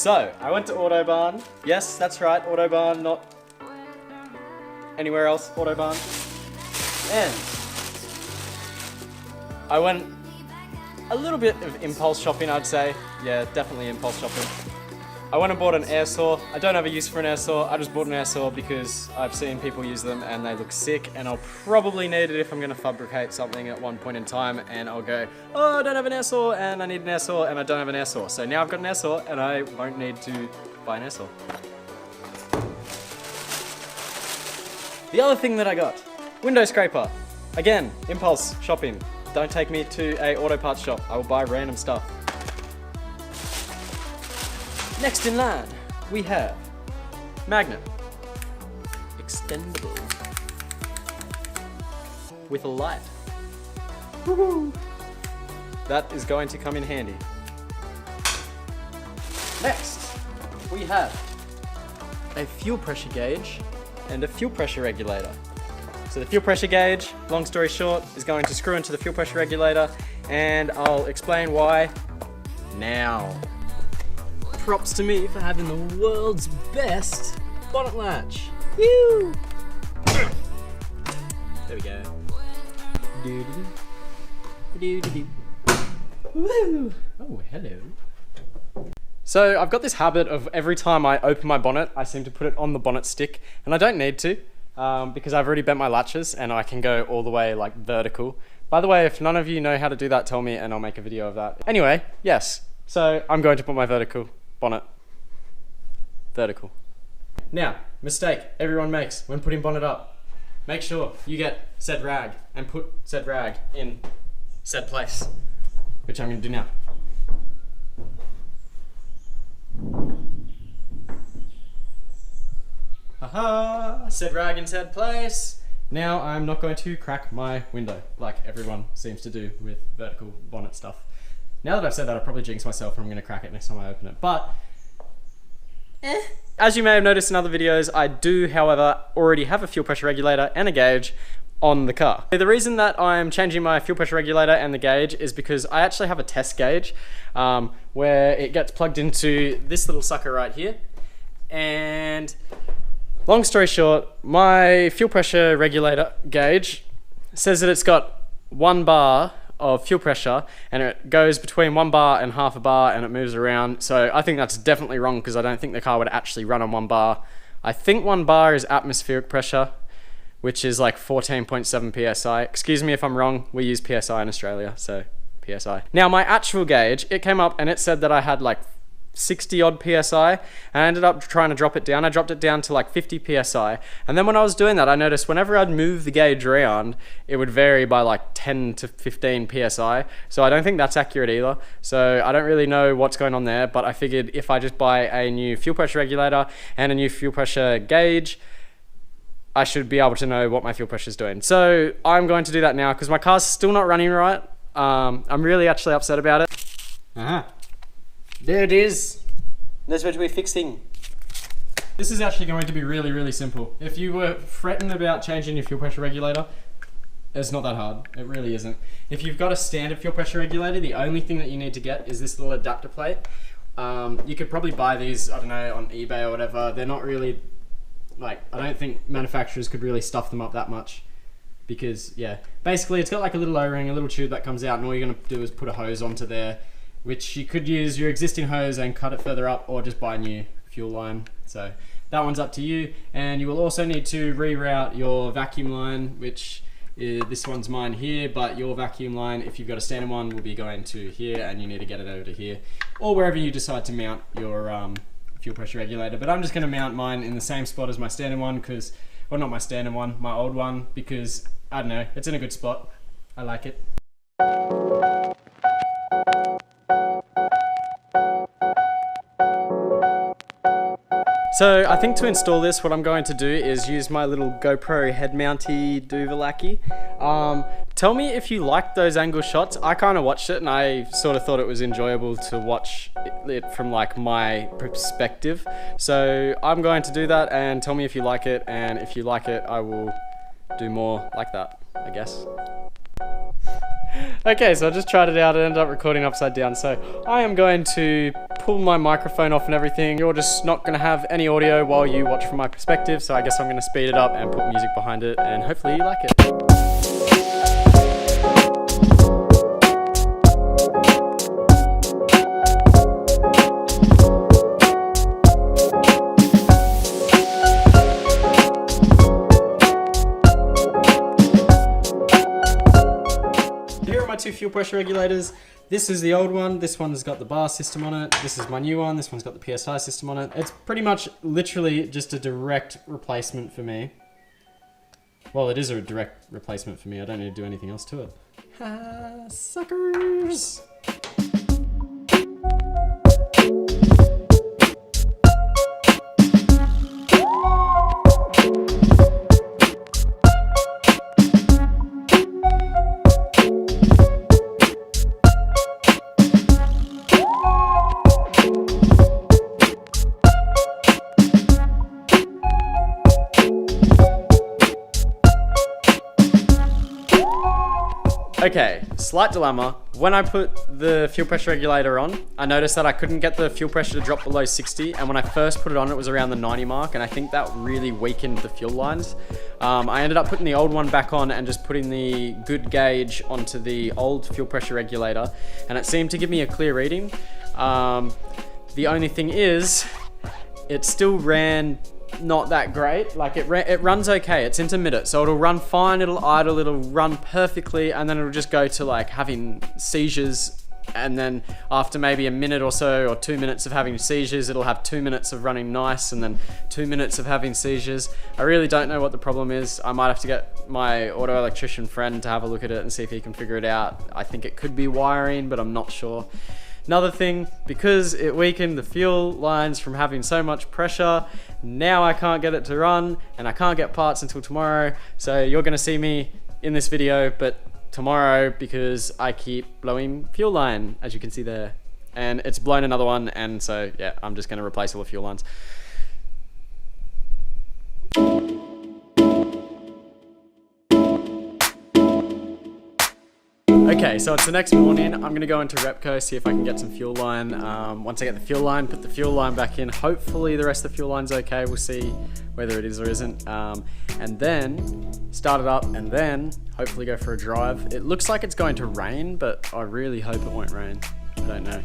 So, I went to Autobahn. Yes, that's right, Autobahn, not anywhere else, Autobahn. And I went a little bit of impulse shopping, I'd say. Yeah, definitely impulse shopping. I went and bought an air saw. I don't have a use for an air saw. I just bought an air saw because I've seen people use them and they look sick, and I'll probably need it if I'm gonna fabricate something at one point in time, and I'll go, oh, I don't have an air saw and I need an air saw and I don't have an air saw. So now I've got an air saw and I won't need to buy an air saw. The other thing that I got, window scraper. Again, impulse shopping. Don't take me to a auto parts shop. I will buy random stuff. Next in line, we have magnet, extendable, with a light. Woohoo! That is going to come in handy. Next, we have a fuel pressure gauge and a fuel pressure regulator. So the fuel pressure gauge, long story short, is going to screw into the fuel pressure regulator, and I'll explain why now. Props to me for having the world's best bonnet latch. Woo! There we go. Woo! Oh, hello. So I've got this habit of every time I open my bonnet, I seem to put it on the bonnet stick, and I don't need to because I've already bent my latches and I can go all the way like vertical. By the way, if none of you know how to do that, tell me and I'll make a video of that. Anyway, yes. So I'm going to put my vertical bonnet. Vertical. Now, mistake everyone makes when putting bonnet up. Make sure you get said rag and put said rag in said place, which I'm going to do now. Haha, said rag in said place. Now I'm not going to crack my window like everyone seems to do with vertical bonnet stuff. Now that I've said that, I'll probably jinx myself and I'm going to crack it next time I open it, but as you may have noticed in other videos, I do, however, already have a fuel pressure regulator and a gauge on the car. The reason that I'm changing my fuel pressure regulator and the gauge is because I actually have a test gauge where it gets plugged into this little sucker right here, and long story short, my fuel pressure regulator gauge says that it's got 1 bar of fuel pressure and it goes between 1 bar and half a bar and it moves around. So I think that's definitely wrong because I don't think the car would actually run on 1 bar. I think 1 bar is atmospheric pressure, which is like 14.7 psi. Excuse me if I'm wrong, we use psi in Australia, so psi. Now my actual gauge, it came up and it said that I had like 60 odd psi, and I ended up trying to drop it down. I dropped it down to like 50 psi, and then when I was doing that, I noticed whenever I'd move the gauge around, it would vary by like 10 to 15 psi, so I don't think that's accurate either. So I don't really know what's going on there, but I figured if I just buy a new fuel pressure regulator and a new fuel pressure gauge, I should be able to know what my fuel pressure is doing. So I'm going to do that now because my car's still not running right. I'm really actually upset about it. There it is. That's what we're fixing. This is actually going to be really, really simple. If you were fretting about changing your fuel pressure regulator, it's not that hard. It really isn't. If you've got a standard fuel pressure regulator, the only thing that you need to get is this little adapter plate. You could probably buy these, I don't know, on eBay or whatever. They're not really, like, I don't think manufacturers could really stuff them up that much. Because, yeah, basically it's got like a little O-ring, a little tube that comes out, and all you're going to do is put a hose onto there, which you could use your existing hose and cut it further up, or just buy a new fuel line. So that one's up to you. And you will also need to reroute your vacuum line, which is, this one's mine here, but your vacuum line, if you've got a standard one, will be going to here, and you need to get it over to here, or wherever you decide to mount your fuel pressure regulator. But I'm just going to mount mine in the same spot as my standard one, because, well, not my standard one, my old one, because, I don't know, it's in a good spot. I like it. So I think to install this, what I'm going to do is use my little GoPro head mounty Duvalaki. Tell me if you liked those angle shots. I kind of watched it and I sort of thought it was enjoyable to watch it from like my perspective. So I'm going to do that, and tell me if you like it, and if you like it, I will do more like that, I guess. Okay, so I just tried it out and ended up recording upside down. So I am going to pull my microphone off and everything, you're just not gonna have any audio while you watch from my perspective, so I guess I'm gonna speed it up and put music behind it, and hopefully you like it. Here are my two fuel pressure regulators. This is the old one, this one has got the bar system on it. This is my new one, this one's got the PSI system on it. It's pretty much literally just a direct replacement for me. Well, it is a direct replacement for me. I don't need to do anything else to it. Ha, suckers! Okay, slight dilemma. When I put the fuel pressure regulator on, I noticed that I couldn't get the fuel pressure to drop below 60, and when I first put it on, it was around the 90 mark, and I think that really weakened the fuel lines. I ended up putting the old one back on and just putting the good gauge onto the old fuel pressure regulator, and it seemed to give me a clear reading. The only thing is, it still ran not that great. Like it runs okay, it's intermittent, so it'll run fine, it'll idle, it'll run perfectly, and then it'll just go to like having seizures, and then after maybe a minute or so, or 2 minutes of having seizures, it'll have 2 minutes of running nice, and then 2 minutes of having seizures. I really don't know what the problem is. I might have to get my auto electrician friend to have a look at it and see if he can figure it out. I think it could be wiring, but I'm not sure. Another thing, because it weakened the fuel lines from having so much pressure, now I can't get it to run, and I can't get parts until tomorrow. So you're gonna see me in this video, but tomorrow, because I keep blowing fuel line, as you can see there. And it's blown another one, and so yeah, I'm just gonna replace all the fuel lines. Okay, so it's the next morning. I'm gonna go into Repco, see if I can get some fuel line. Once I get the fuel line, put the fuel line back in. Hopefully the rest of the fuel line's okay. We'll see whether it is or isn't. And then start it up, and then hopefully go for a drive. It looks like it's going to rain, but I really hope it won't rain. I don't know.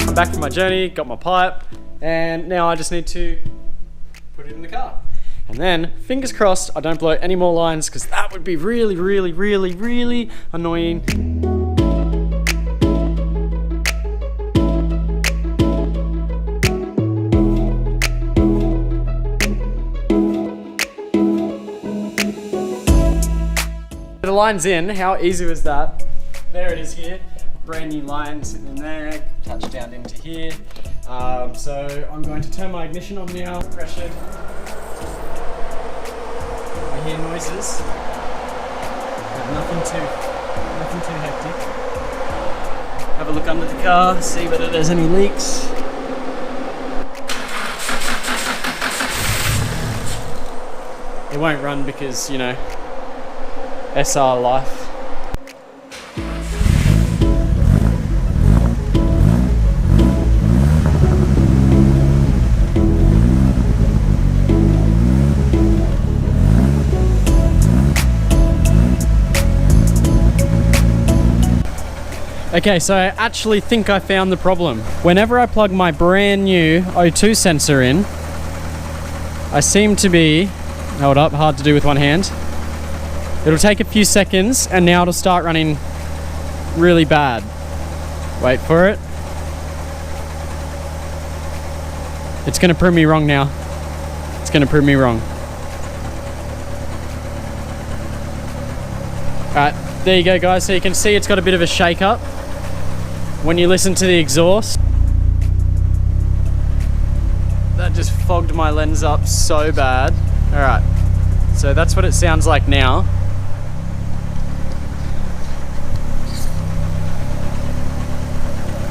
I'm back from my journey, got my pipe, and now I just need to put it in the car. And then, fingers crossed, I don't blow any more lines, because that would be really, really, really, really annoying. The line's in. How easy was that? There it is here. Brand new line sitting in there, touch down into here. So I'm going to turn my ignition on now. Pressure. I hear noises, but nothing too hectic. Have a look under the car, see whether there's any leaks. It won't run because, you know, SR life. Okay, so I actually think I found the problem. Whenever I plug my brand new O2 sensor in, I seem to be, hold up, hard to do with one hand. It'll take a few seconds and now it'll start running really bad. Wait for it. It's gonna prove me wrong now. It's gonna prove me wrong. Alright, there you go guys. So you can see it's got a bit of a shake up when you listen to the exhaust. That just fogged my lens up so bad. Alright, so that's what it sounds like now.